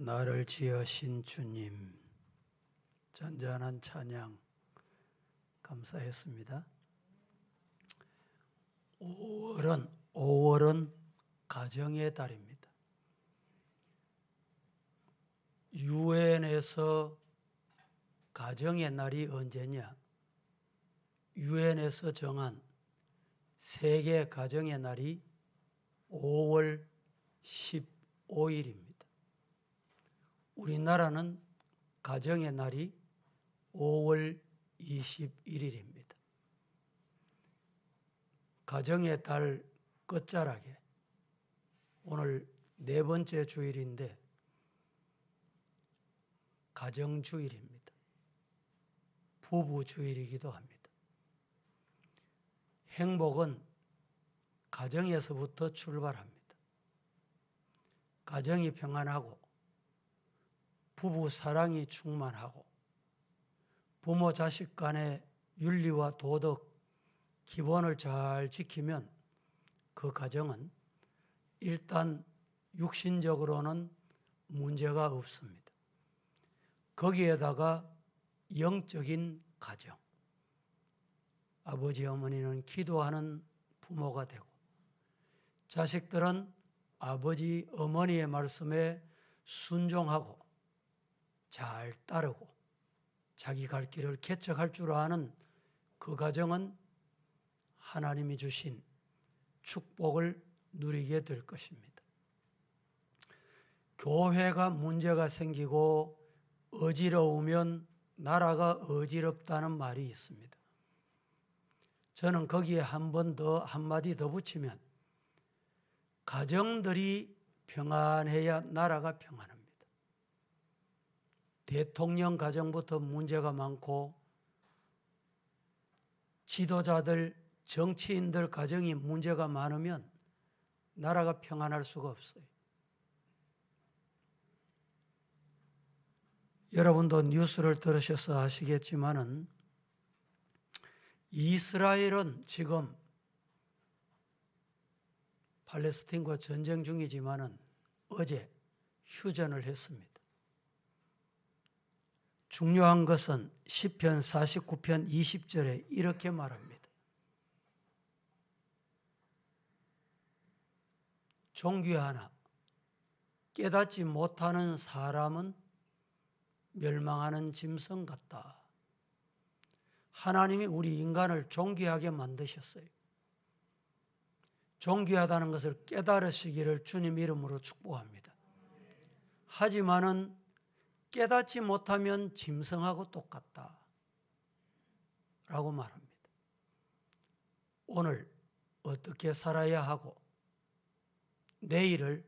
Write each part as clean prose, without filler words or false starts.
나를 지으신 주님, 잔잔한 찬양 감사했습니다. 5월은 가정의 달입니다. 유엔에서 가정의 날이 언제냐? 유엔에서 정한 세계 가정의 날이 5월 15일입니다. 우리나라는 가정의 날이 5월 21일입니다. 가정의 달 끝자락에 오늘 네 번째 주일인데 가정주일입니다. 부부주일이기도 합니다. 행복은 가정에서부터 출발합니다. 가정이 평안하고 부부 사랑이 충만하고 부모 자식 간의 윤리와 도덕 기본을 잘 지키면 그 가정은 일단 육신적으로는 문제가 없습니다. 거기에다가 영적인 가정, 아버지 어머니는 기도하는 부모가 되고 자식들은 아버지 어머니의 말씀에 순종하고 잘 따르고 자기 갈 길을 개척할 줄 아는 그 가정은 하나님이 주신 축복을 누리게 될 것입니다. 교회가 문제가 생기고 어지러우면 나라가 어지럽다는 말이 있습니다. 저는 거기에 한마디 더 붙이면 가정들이 평안해야 나라가 평안합니다. 대통령 가정부터 문제가 많고 지도자들, 정치인들 가정이 문제가 많으면 나라가 평안할 수가 없어요. 여러분도 뉴스를 들으셔서 아시겠지만은 이스라엘은 지금 팔레스틴과 전쟁 중이지만은 어제 휴전을 했습니다. 중요한 것은 시편 49편 20절에 이렇게 말합니다. 존귀하나 깨닫지 못하는 사람은 멸망하는 짐승 같다. 하나님이 우리 인간을 존귀하게 만드셨어요. 존귀하다는 것을 깨달으시기를 주님 이름으로 축복합니다. 하지만은 깨닫지 못하면 짐승하고 똑같다 라고 말합니다. 오늘 어떻게 살아야 하고 내일을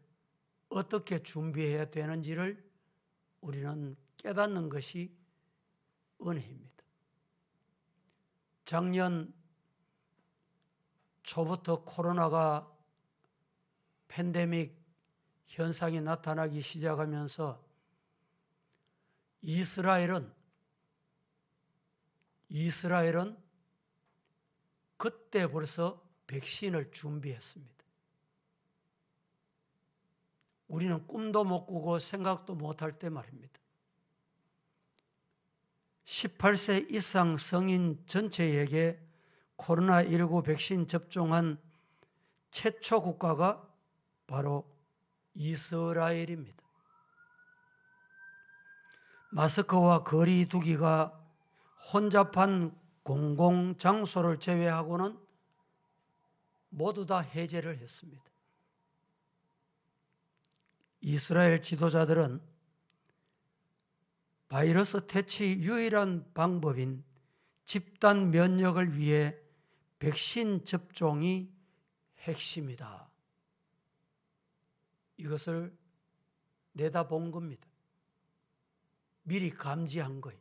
어떻게 준비해야 되는지를 우리는 깨닫는 것이 은혜입니다. 작년 초부터 코로나가 팬데믹 현상이 나타나기 시작하면서 이스라엘은 그때 벌써 백신을 준비했습니다. 우리는 꿈도 못 꾸고 생각도 못할 때 말입니다. 18세 이상 성인 전체에게 코로나19 백신 접종한 최초 국가가 바로 이스라엘입니다. 마스크와 거리 두기가 혼잡한 공공장소를 제외하고는 모두 다 해제를 했습니다. 이스라엘 지도자들은 바이러스 퇴치 유일한 방법인 집단 면역을 위해 백신 접종이 핵심이다. 이것을 내다본 겁니다. 미리 감지한 거예요.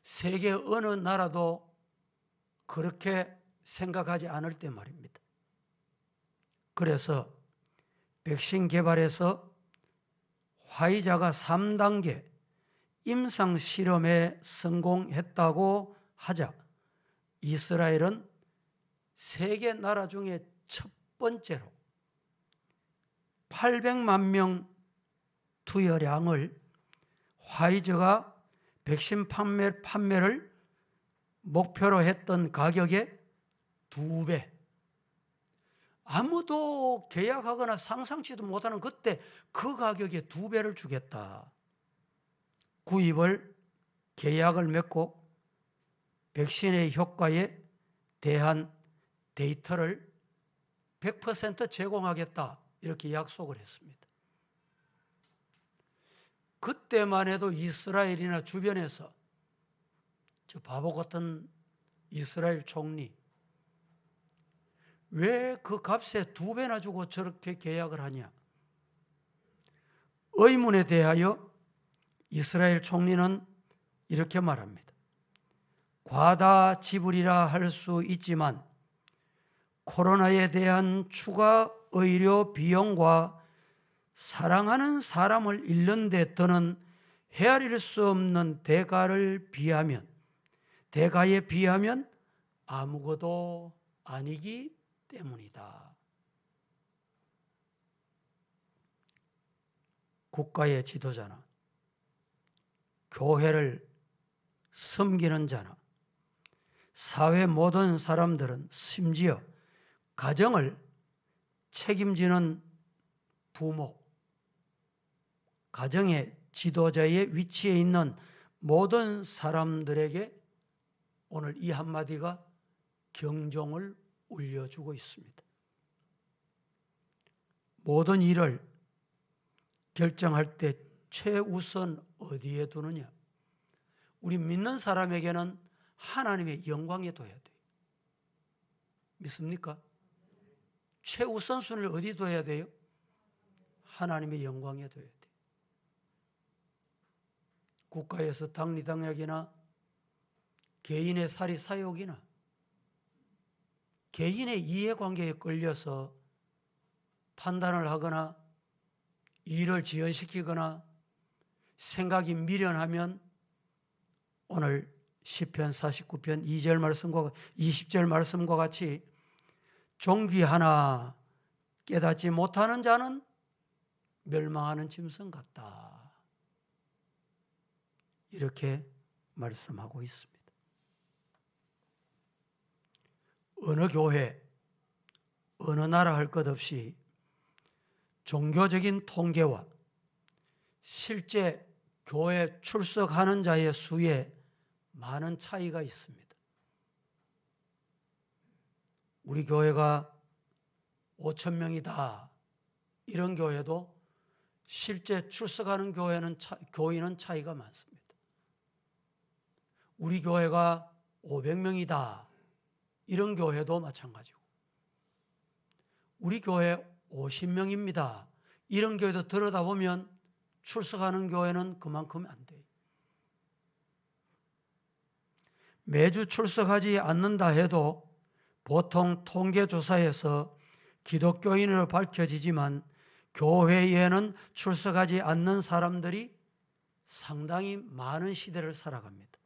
세계 어느 나라도 그렇게 생각하지 않을 때 말입니다. 그래서 백신 개발에서 화이자가 3단계 임상 실험에 성공했다고 하자 이스라엘은 세계 나라 중에 첫 번째로 800만 명 투여량을 화이저가 백신 판매를 목표로 했던 가격의 2배, 아무도 계약하거나 상상치도 못하는 그때 그 가격의 2배를 주겠다. 구입을 계약을 맺고 백신의 효과에 대한 데이터를 100% 제공하겠다, 이렇게 약속을 했습니다. 그때만 해도 이스라엘이나 주변에서 저 바보 같은 이스라엘 총리, 왜 그 값에 2배나 주고 저렇게 계약을 하냐? 의문에 대하여 이스라엘 총리는 이렇게 말합니다. 과다 지불이라 할 수 있지만 코로나에 대한 추가 의료 비용과 사랑하는 사람을 잃는 데 드는 헤아릴 수 없는 대가에 비하면 아무것도 아니기 때문이다. 국가의 지도자나 교회를 섬기는 자나 사회 모든 사람들은, 심지어 가정을 책임지는 부모, 가정의 지도자의 위치에 있는 모든 사람들에게 오늘 이 한마디가 경종을 울려주고 있습니다. 모든 일을 결정할 때 최우선 어디에 두느냐? 우리 믿는 사람에게는 하나님의 영광에 둬야 돼요. 믿습니까? 최우선순위를 어디 둬야 돼요? 하나님의 영광에 둬야 돼요. 국가에서 당리당략이나 개인의 사리사욕이나 개인의 이해관계에 끌려서 판단을 하거나 일을 지연시키거나 생각이 미련하면 오늘 시편 49편 2절 말씀과 20절 말씀과 같이 종귀 하나 깨닫지 못하는 자는 멸망하는 짐승 같다, 이렇게 말씀하고 있습니다. 어느 교회, 어느 나라 할 것 없이 종교적인 통계와 실제 교회 출석하는 자의 수에 많은 차이가 있습니다. 우리 교회가 5,000명이다, 이런 교회도 실제 출석하는 교인은 차이가 많습니다. 우리 교회가 500명이다, 이런 교회도 마찬가지고, 우리 교회 50명입니다, 이런 교회도 들여다보면 출석하는 교회는 그만큼 안 돼요. 매주 출석하지 않는다 해도 보통 통계조사에서 기독교인으로 밝혀지지만 교회에는 출석하지 않는 사람들이 상당히 많은 시대를 살아갑니다.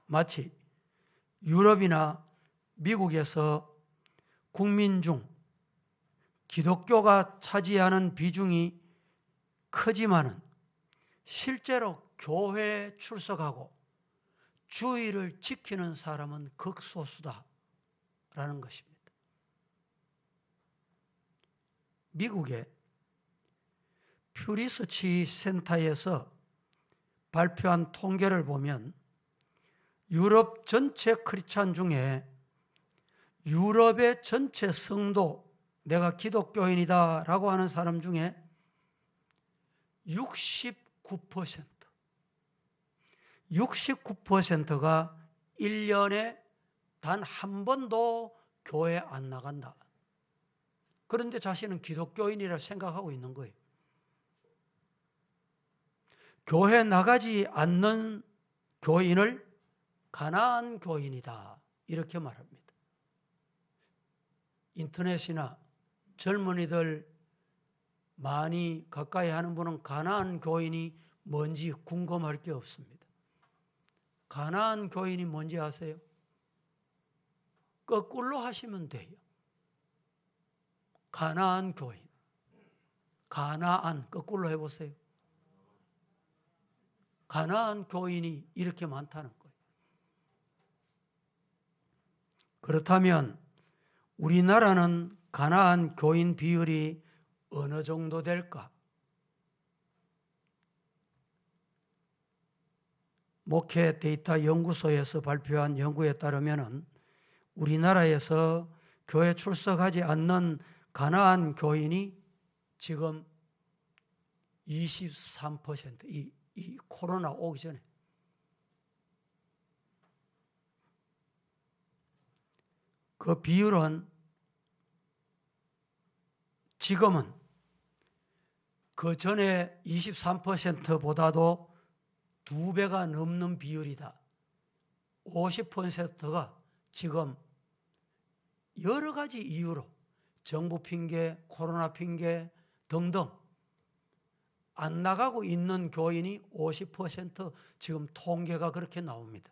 마치 유럽이나 미국에서 국민 중 기독교가 차지하는 비중이 크지만은 실제로 교회에 출석하고 주의를 지키는 사람은 극소수다라는 것입니다. 미국의 퓨리서치 센터에서 발표한 통계를 보면 유럽 전체 크리스찬 중에 유럽의 전체 성도, 내가 기독교인이다 라고 하는 사람 중에 69%가 1년에 단 한 번도 교회 안 나간다. 그런데 자신은 기독교인이라 생각하고 있는 거예요. 교회 나가지 않는 교인을 가난한 교인이다, 이렇게 말합니다. 인터넷이나 젊은이들 많이 가까이 하는 분은 가난한 교인이 뭔지 궁금할 게 없습니다. 가난한 교인이 뭔지 아세요? 거꾸로 하시면 돼요. 가나안 교인, 가나안 거꾸로 해보세요. 가난한 교인이 이렇게 많다는 거예요. 그렇다면 우리나라는 가난한 교인 비율이 어느 정도 될까? 목회 데이터 연구소에서 발표한 연구에 따르면 우리나라에서 교회 출석하지 않는 가난한 교인이 지금 23%, 이 코로나 오기 전에. 그 비율은 지금은 그 전에 23%보다도 2배가 넘는 비율이다. 50%가 지금 여러 가지 이유로 정부 핑계, 코로나 핑계 등등 안 나가고 있는 교인이 50% 지금 통계가 그렇게 나옵니다.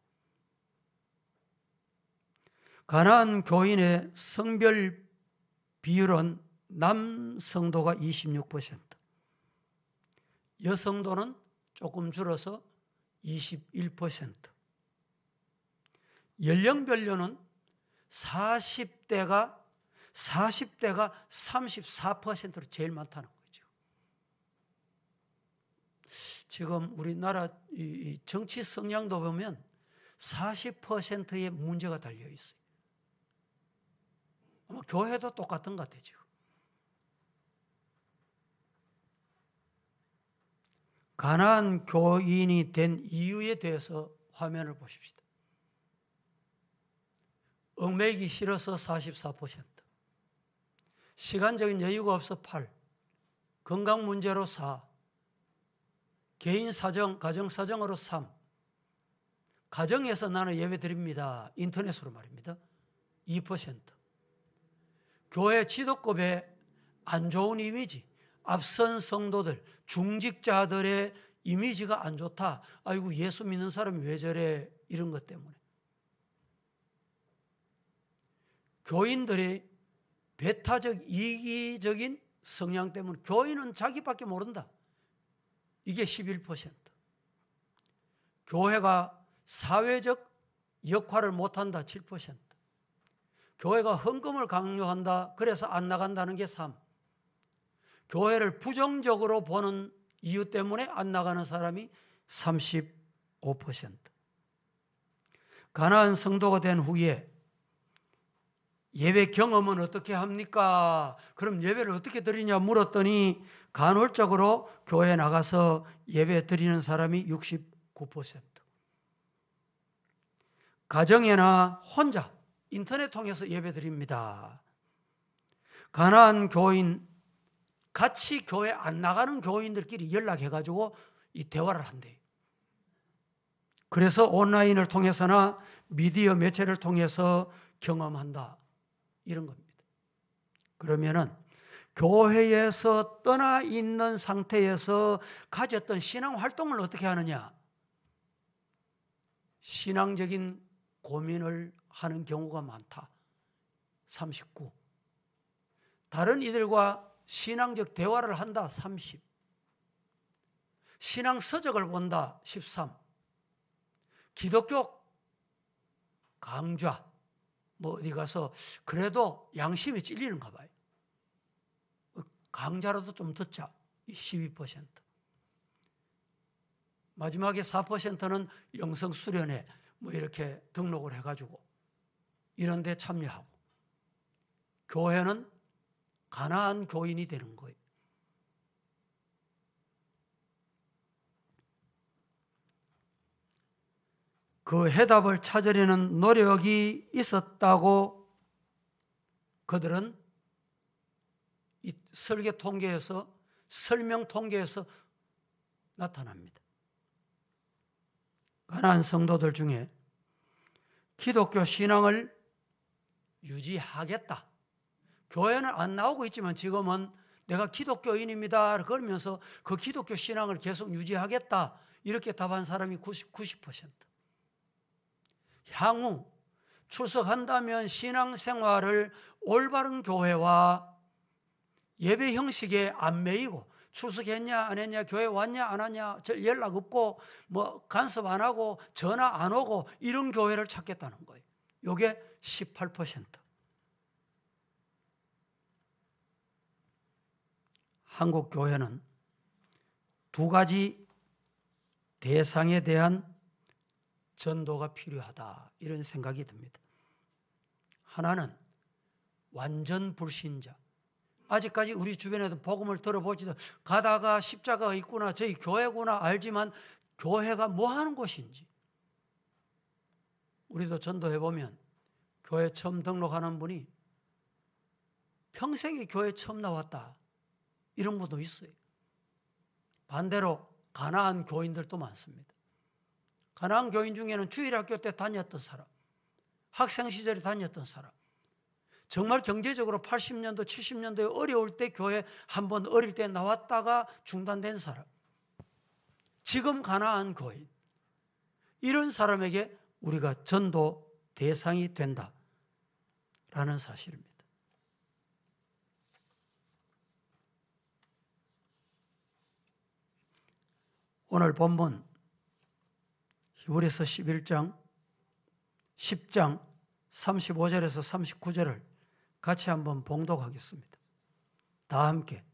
가난한 교인의 성별 비율은 남성도가 26%, 여성도는 조금 줄어서 21%. 연령별로는 40대가 34%로 제일 많다는 거죠. 지금 우리나라 정치 성향도 보면 40%의 문제가 달려 있어요. 교회도 똑같은 것 같아요. 지금. 가난한 교인이 된 이유에 대해서 화면을 보십시다. 얽매이기 싫어서 44%, 시간적인 여유가 없어 8%, 건강 문제로 4%, 개인 사정, 가정 사정으로 3%, 가정에서 나는 예배 드립니다. 인터넷으로 말입니다. 2%, 교회 지도급의 안 좋은 이미지, 앞선 성도들, 중직자들의 이미지가 안 좋다. 아이고 예수 믿는 사람이 왜 저래? 이런 것 때문에. 교인들이 배타적 이기적인 성향 때문에 교인은 자기밖에 모른다. 이게 11%. 교회가 사회적 역할을 못한다. 7%. 교회가 헌금을 강요한다. 그래서 안 나간다는 게 3%. 교회를 부정적으로 보는 이유 때문에 안 나가는 사람이 35%. 가난한 성도가 된 후에 예배 경험은 어떻게 합니까? 그럼 예배를 어떻게 드리냐 물었더니 간헐적으로 교회에 나가서 예배 드리는 사람이 69%. 가정이나 혼자 인터넷 통해서 예배 드립니다. 가난한 교인, 같이 교회 안 나가는 교인들끼리 연락해가지고 이 대화를 한대요. 그래서 온라인을 통해서나 미디어 매체를 통해서 경험한다. 이런 겁니다. 그러면은 교회에서 떠나 있는 상태에서 가졌던 신앙 활동을 어떻게 하느냐? 신앙적인 고민을 하는 경우가 많다. 39. 다른 이들과 신앙적 대화를 한다. 30. 신앙 서적을 본다. 13. 기독교 강좌 어디 가서 그래도 양심이 찔리는가 봐요. 강좌라도 좀 듣자. 12%. 마지막에 4%는 영성 수련회 이렇게 등록을 해가지고 이런 데 참여하고. 교회는 가난한 교인이 되는 거예요. 그 해답을 찾으려는 노력이 있었다고 그들은 이 설계 통계에서, 설명 통계에서 나타납니다. 가난한 성도들 중에 기독교 신앙을 유지하겠다. 교회는 안 나오고 있지만 지금은 내가 기독교인입니다. 그러면서 그 기독교 신앙을 계속 유지하겠다. 이렇게 답한 사람이 90%. 향후 출석한다면 신앙생활을 올바른 교회와 예배 형식에 안 매이고 출석했냐 안 했냐, 교회 왔냐 안 왔냐, 연락 없고 뭐 간섭 안 하고 전화 안 오고 이런 교회를 찾겠다는 거예요. 이게 18%. 한국 교회는 두 가지 대상에 대한 전도가 필요하다, 이런 생각이 듭니다. 하나는 완전 불신자. 아직까지 우리 주변에도 복음을 들어보지도 가다가 십자가가 있구나, 저희 교회구나 알지만 교회가 뭐 하는 곳인지. 우리도 전도해보면 교회 처음 등록하는 분이 평생에 교회 처음 나왔다, 이런 분도 있어요. 반대로 가나안 교인들도 많습니다. 가나안 교인 중에는 주일학교 때 다녔던 사람, 학생 시절에 다녔던 사람, 정말 경제적으로 80년도 70년도에 어려울 때 교회 한번 어릴 때 나왔다가 중단된 사람, 지금 가나안 교인, 이런 사람에게 우리가 전도 대상이 된다라는 사실입니다. 오늘 본문 히브리서 11장 10장 35절에서 39절을 같이 한번 봉독하겠습니다. 다 함께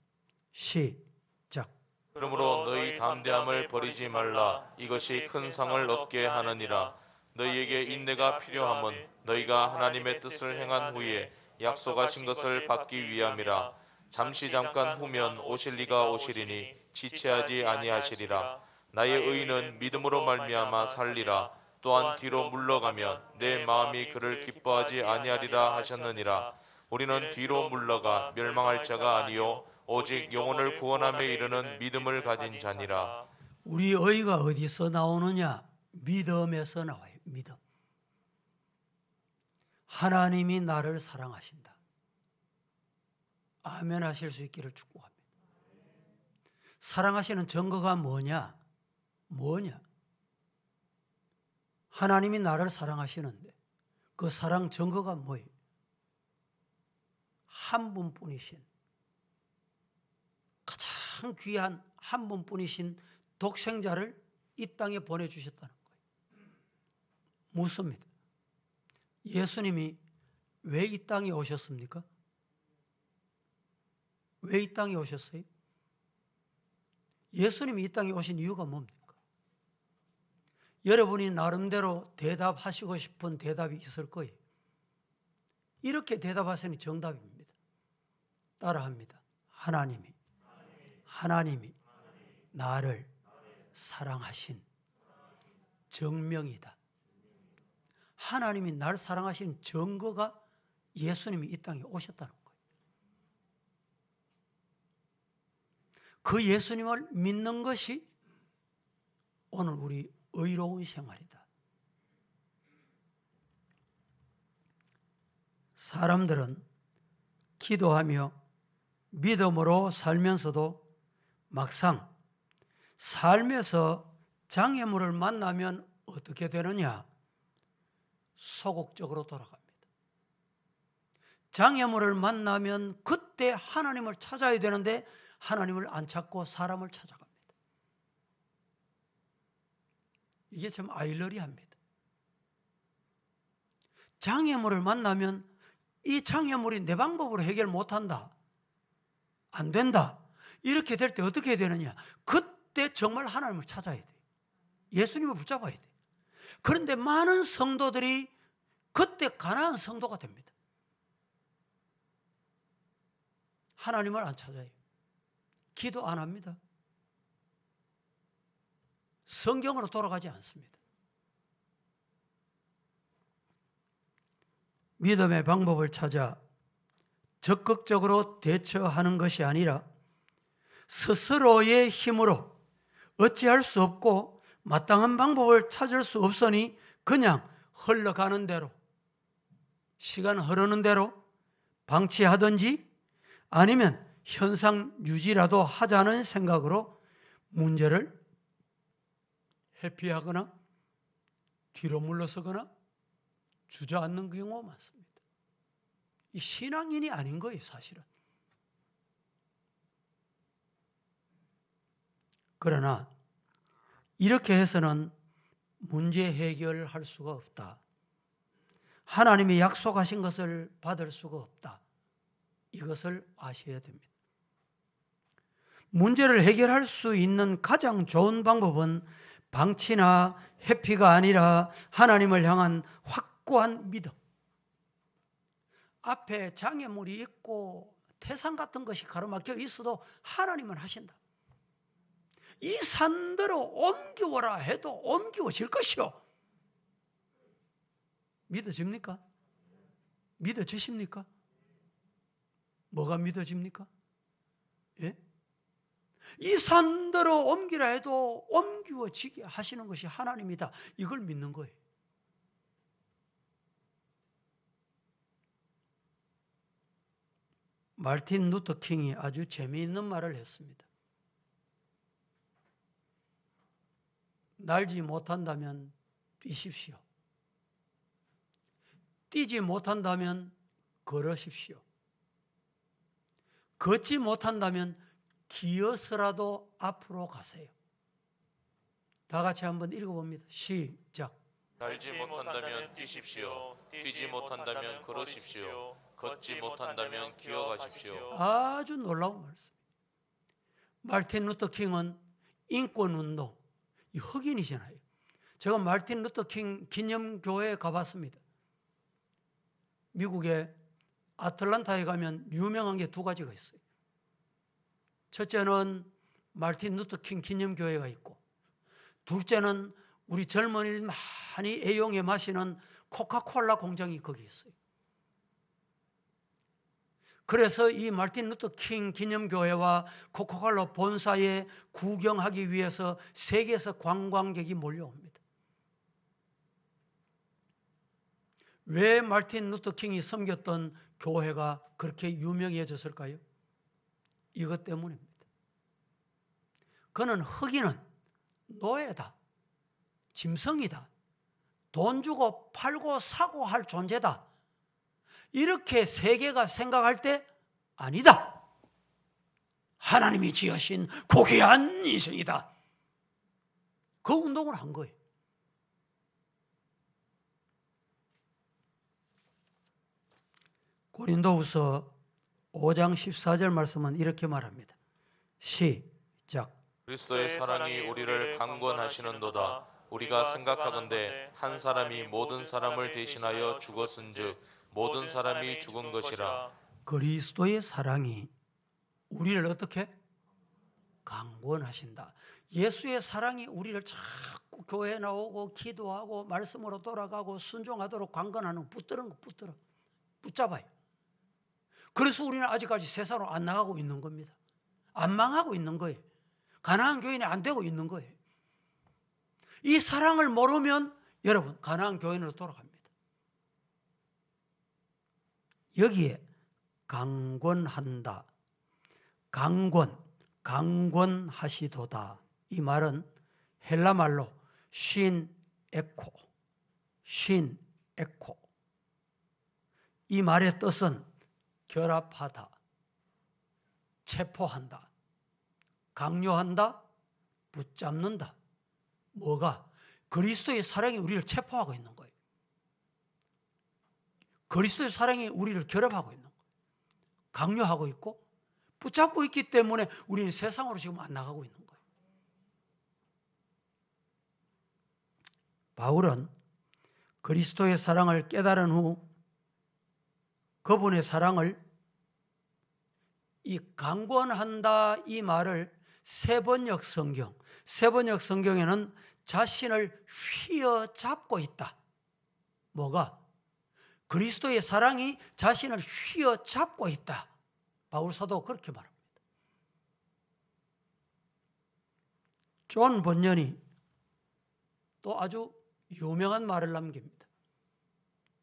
시작. 그러므로 너희 담대함을 버리지 말라. 이것이 큰 상을 얻게 하느니라. 너희에게 인내가 필요함은 너희가 하나님의 뜻을 행한 후에 약속하신 것을 받기 위함이라. 잠깐 후면 오실 이가 오시리니 지체하지 아니하시리라. 나의 의인은 믿음으로 말미암아 살리라. 또한 뒤로 물러가면 내 마음이 그를 기뻐하지 아니하리라 하셨느니라. 우리는 뒤로 물러가 멸망할 자가 아니요 오직 영혼을 구원함에 이르는 믿음을 가진 자니라. 우리 의가 어디서 나오느냐? 믿음에서 나와요. 믿음. 하나님이 나를 사랑하신다. 아멘 하실 수 있기를 축복합니다. 사랑하시는 증거가 뭐냐? 하나님이 나를 사랑하시는데 그 사랑 증거가 뭐예요? 한 분뿐이신, 가장 귀한 한 분뿐이신 독생자를 이 땅에 보내주셨다는 거예요. 묻습니다. 예수님이 왜 이 땅에 오셨습니까? 왜 이 땅에 오셨어요? 예수님이 이 땅에 오신 이유가 뭡니까? 여러분이 나름대로 대답하시고 싶은 대답이 있을 거예요. 이렇게 대답하시는 정답입니다. 따라합니다. 하나님이 나를 사랑하신 증명이다. 하나님이 나를 사랑하신 증거가 예수님이 이 땅에 오셨다는 거예요. 그 예수님을 믿는 것이 오늘 우리 의로운 생활이다. 사람들은 기도하며 믿음으로 살면서도 막상 삶에서 장애물을 만나면 어떻게 되느냐? 소극적으로 돌아갑니다. 장애물을 만나면 그때 하나님을 찾아야 되는데 하나님을 안 찾고 사람을 찾아갑니다. 이게 참 아이러니합니다. 장애물을 만나면 이 장애물이 내 방법으로 해결 못한다, 안 된다, 이렇게 될 때 어떻게 해야 되느냐? 그때 정말 하나님을 찾아야 돼. 예수님을 붙잡아야 돼. 그런데 많은 성도들이 그때 가난한 성도가 됩니다. 하나님을 안 찾아요. 기도 안 합니다. 성경으로 돌아가지 않습니다. 믿음의 방법을 찾아 적극적으로 대처하는 것이 아니라 스스로의 힘으로 어찌할 수 없고 마땅한 방법을 찾을 수 없으니 그냥 흘러가는 대로, 시간 흐르는 대로 방치하든지 아니면 현상 유지라도 하자는 생각으로 문제를 회피하거나 뒤로 물러서거나 주저앉는 경우가 많습니다. 이 신앙인이 아닌 거예요, 사실은. 그러나 이렇게 해서는 문제 해결할 수가 없다. 하나님이 약속하신 것을 받을 수가 없다. 이것을 아셔야 됩니다. 문제를 해결할 수 있는 가장 좋은 방법은 방치나 회피가 아니라 하나님을 향한 확고한 믿음. 앞에 장애물이 있고 태산 같은 것이 가로막혀 있어도 하나님은 하신다. 이 산대로 옮기워라 해도 옮기워질 것이요. 믿어집니까? 믿어지십니까? 뭐가 믿어집니까? 예? 이 산대로 옮기라 해도 옮기워지게 하시는 것이 하나님이다. 이걸 믿는 거예요. 마르틴 루터 킹이 아주 재미있는 말을 했습니다. 날지 못한다면 뛰십시오. 뛰지 못한다면 걸으십시오. 걷지 못한다면 기어서라도 앞으로 가세요. 다 같이 한번 읽어봅니다. 시작. 날지 못한다면 뛰십시오. 뛰지 못한다면 걸으십시오. 걷지 못한다면 기어가십시오. 아주 놀라운 말씀. 마르틴 루터 킹은 인권운동, 흑인이잖아요. 제가 마르틴 루터 킹 기념교회에 가봤습니다. 미국의 아틀란타에 가면 유명한 게 두 가지가 있어요. 첫째는 마르틴 루터 킹 기념교회가 있고, 둘째는 우리 젊은이들 많이 애용해 마시는 코카콜라 공장이 거기 있어요. 그래서 이 마르틴 루터 킹 기념교회와 코카콜라 본사에 구경하기 위해서 세계에서 관광객이 몰려옵니다. 왜 마르틴 루터 킹이 섬겼던 교회가 그렇게 유명해졌을까요? 이것 때문입니다. 그는 흑인은 노예다, 짐승이다, 돈 주고 팔고 사고 할 존재다, 이렇게 세계가 생각할 때 아니다, 하나님이 지으신 고귀한 인생이다, 그 운동을 한 거예요. 고린도후서 5장 14절 말씀은 이렇게 말합니다. 시작. 그리스도의 사랑이 우리를 강권하시는도다. 우리가 생각하건대 한 사람이 모든 사람을 대신하여 죽었은즉 모든 사람이 죽은 것이라. 그리스도의 사랑이 우리를 어떻게? 강권하신다. 예수의 사랑이 우리를 자꾸 교회 나오고 기도하고 말씀으로 돌아가고 순종하도록 강권하는 붙잡아요. 그래서 우리는 아직까지 세상으로 안 나가고 있는 겁니다. 안 망하고 있는 거예요. 가나안 교인이 안 되고 있는 거예요. 이 사랑을 모르면 여러분 가나안 교인으로 돌아갑니다. 여기에 강권한다, 강권하시도다, 이 말은 헬라 말로 신에코, 이 말의 뜻은 결합하다, 체포한다, 강요한다, 붙잡는다. 뭐가? 그리스도의 사랑이 우리를 체포하고 있는 거예요. 그리스도의 사랑이 우리를 결합하고 있는 거예요. 강요하고 있고 붙잡고 있기 때문에 우리는 세상으로 지금 안 나가고 있는 거예요. 바울은 그리스도의 사랑을 깨달은 후 그분의 사랑을, 이 강권한다 이 말을 세번역 성경에는 자신을 휘어잡고 있다. 뭐가? 그리스도의 사랑이 자신을 휘어잡고 있다. 바울 사도가 그렇게 말합니다. 존 번연이 또 아주 유명한 말을 남깁니다.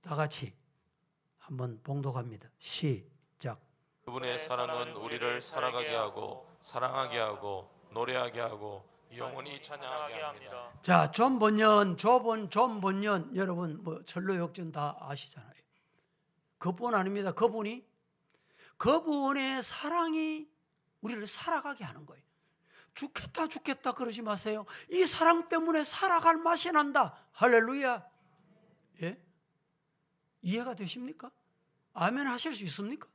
다 같이 한번 봉독합니다. 시작. 그분의 사랑은 우리를 살아가게 하고 사랑하게 하고 노래하게 하고 영원히 찬양하게 합니다. 자, 존 번연 여러분 뭐 철로 역전 다 아시잖아요. 그뿐 아닙니다. 그분의 사랑이 우리를 살아가게 하는 거예요. 죽겠다 그러지 마세요. 이 사랑 때문에 살아갈 맛이 난다. 할렐루야. 예? 이해가 되십니까? 아멘 하실 수 있습니까?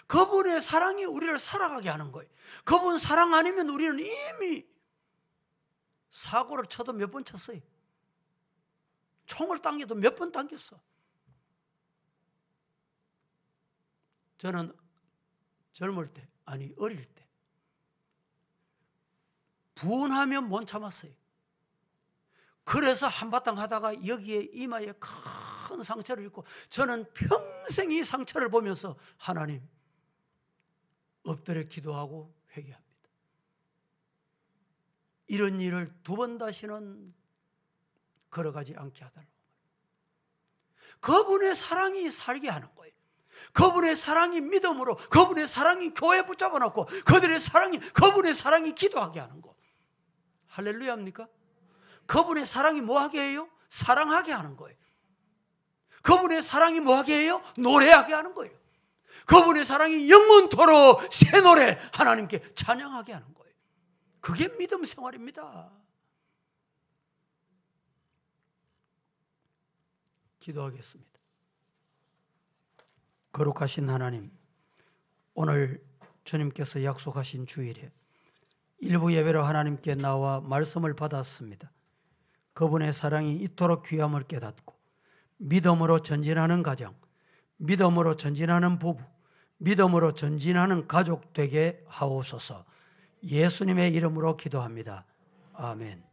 그분의 사랑이 우리를 살아가게 하는 거예요. 그분 사랑 아니면 우리는 이미 사고를 쳐도 몇 번 쳤어요. 총을 당겨도 몇 번 당겼어. 저는 젊을 때, 아니 어릴 때 분하면 못 참았어요. 그래서 한바탕 하다가 여기에 이마에 큰 상처를 입고 저는 평생 이 상처를 보면서 하나님 엎드려 기도하고 회개합니다. 이런 일을 두 번 다시는 걸어가지 않게 하달라고. 그분의 사랑이 살게 하는 거예요. 그분의 사랑이 믿음으로, 그분의 사랑이 교회 붙잡아 놓고, 그분의 사랑이 기도하게 하는 거. 할렐루야입니까? 그분의 사랑이 뭐하게 해요? 사랑하게 하는 거예요. 그분의 사랑이 뭐하게 해요? 노래하게 하는 거예요. 그분의 사랑이 영원토록 새 노래 하나님께 찬양하게 하는 거예요. 그게 믿음 생활입니다. 기도하겠습니다. 거룩하신 하나님, 오늘 주님께서 약속하신 주일에 일부 예배로 하나님께 나와 말씀을 받았습니다. 그분의 사랑이 이토록 귀함을 깨닫고 믿음으로 전진하는 가정, 믿음으로 전진하는 부부, 믿음으로 전진하는 가족 되게 하옵소서. 예수님의 이름으로 기도합니다. 아멘.